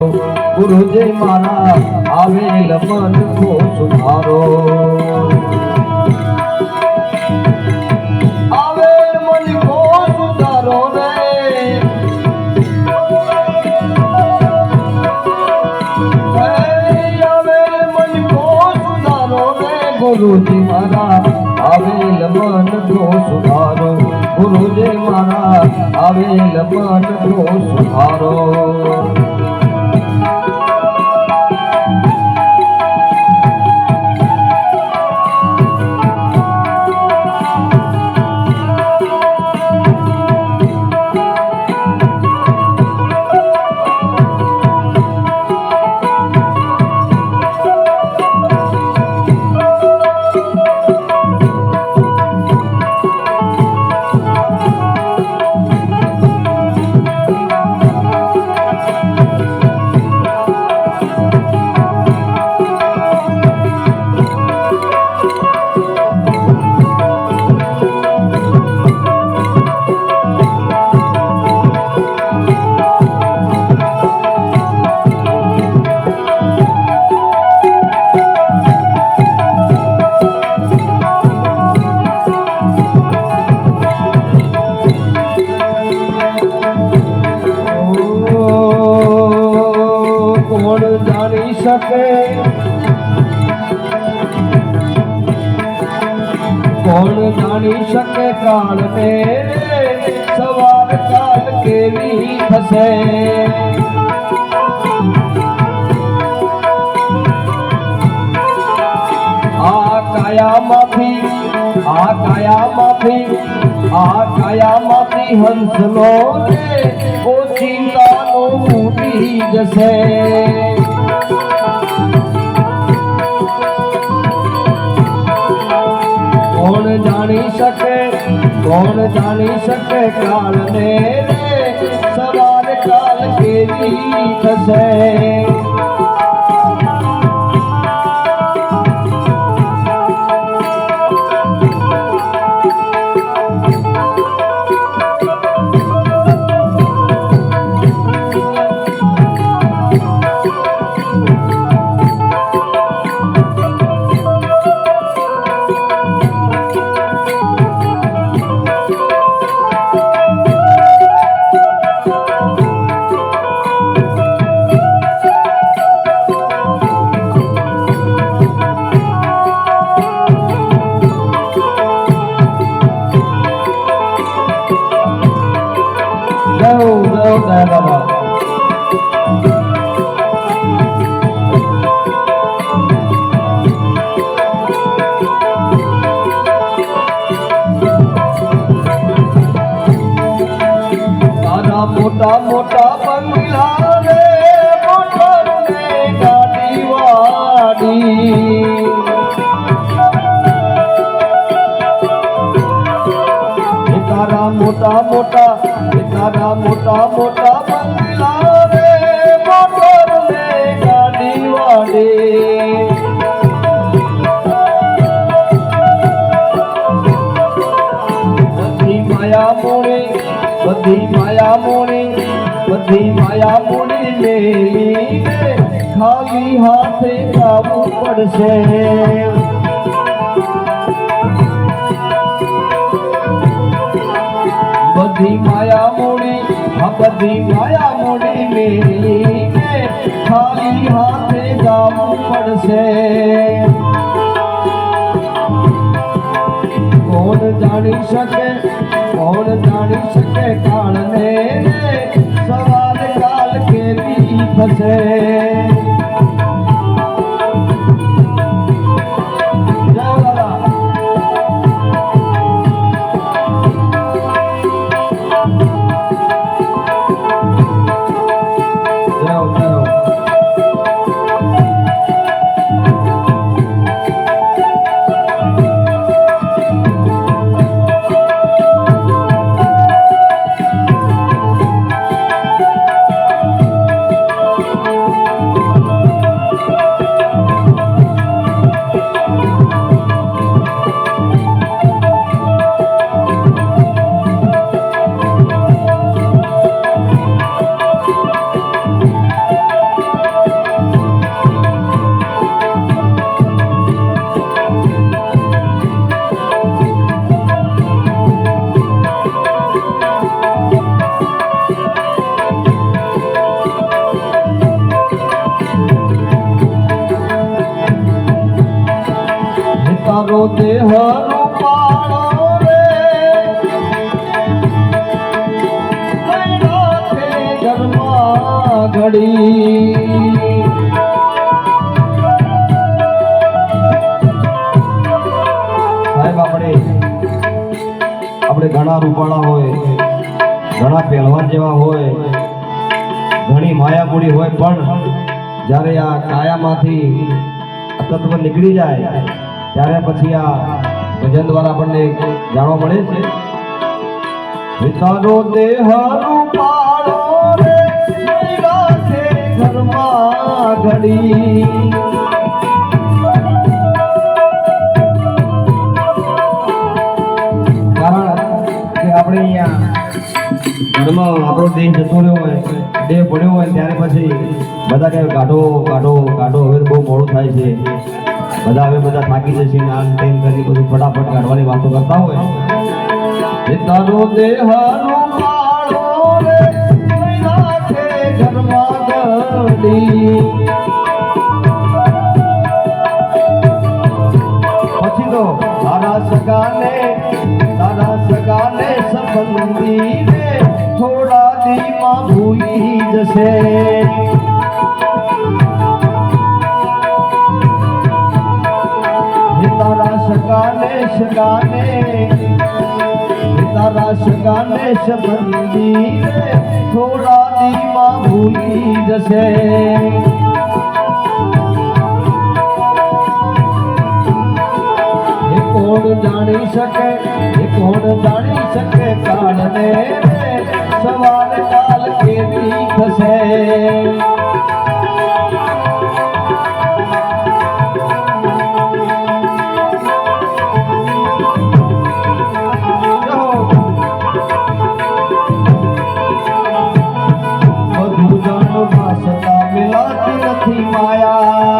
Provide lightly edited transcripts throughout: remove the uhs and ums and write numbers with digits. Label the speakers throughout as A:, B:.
A: ગુરુજી મારા આવેલ મન કો સુધારો આવેલ મન કો સુધારો રે આવેલ મન કો સુધારો રે ગુરુજી મારા આવેલ મન કો સુધારો ગુરુજી મારા આવેલ મન કો સુધારો કોણ જાણી શકે કાળ ને સવાર કાલ કેવી થશે આ કાયામાંથી હંસનો રે ઓચિંતાનો ફૂટી જશે કોણ જાણી શકે કાળ ને રે સવાર કાલ કેવી થશે મોટા મોટા બંગલા રે મોટર ને ગાડી વાડી તારા મોટા મોટા બંગલા રે મોટર ને ગાડી વાડી બધી માયા મૂડી લેલીને ખાલી હાથે ખાવું પડશે બધી માયા મૂડી લેલીને ખાલી હાથે ખાવું પડશે કોણ જાણી શકે કાળ ને સવાર કાલ કેવી થશે તારો દેહ રૂપાળો રે રાખે ઘરમાં ઘડી આપણે ઘણા રૂપાળા હોય, ઘણા પહેલવાન જેવા હોય, ઘણી માયાપુરી હોય, પણ જ્યારે આ કાયામાંથી તત્વ નીકળી જાય ત્યારે પછી આ ભજન દ્વારા આપણને જાણવા મળે છે તારો દેહ રૂપાળો રે રાખે ઘરમાં ઘડી આપણે અહીંયા ઘરમાં આપણો દેહ જતો રહ્યો હોય, દેહ પડ્યો હોય ત્યારે પછી બધા કહે કાઢો કાઢો કાઢો. હવે બહુ મોડું થાય છે, બધા હવે બધા થાકી જશે ને આમ તેમ કરી બધું ફટાફટ કાઢવાની વાતો કરતા હોય. તારો દેહ રૂપાળો રે રાખે ઘરમાં ઘડી પછી તો તારા સગાને સંબંધી રે થોડા દીમાં ભૂલી જશે. તારા સગાને સંબંધી રે થોડા દીમાં ભૂલી જશે. કોણ જાણી શકે કાળને સવાર કાલ કેવી થશે. બધું જાણવા છતાં મિલાતી નથી માયા.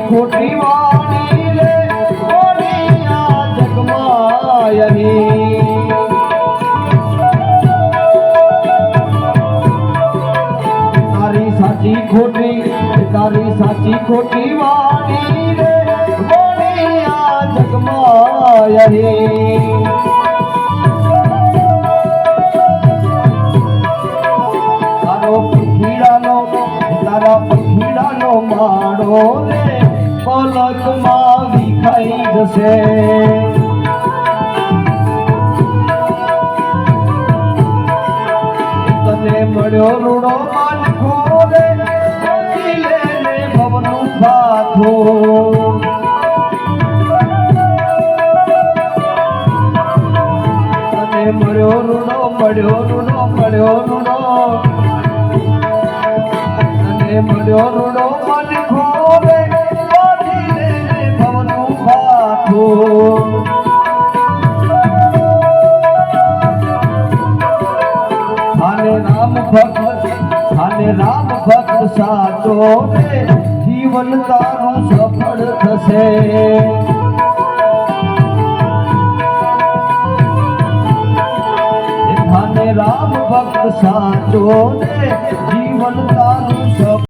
A: ખોટી વાણી રે કોની આ જગમાયની તારી સાચી ખોટી વાણી રે કોની આ જગમાયની તારા પંખીડાનો માળો રે પલકમાં વિખાઈ જશે. તને મળ્યો રૂડો માનખો રે લેને ભવનું પાથો. તને મળ્યો રૂડો મળ્યો રૂડો મનખો રે ભવનું પાથો. રામ ભક્ત સાચો રે જીવન તારું સફળ થશે. રામ ભક્ત સાચો રે જીવન તારું સફળ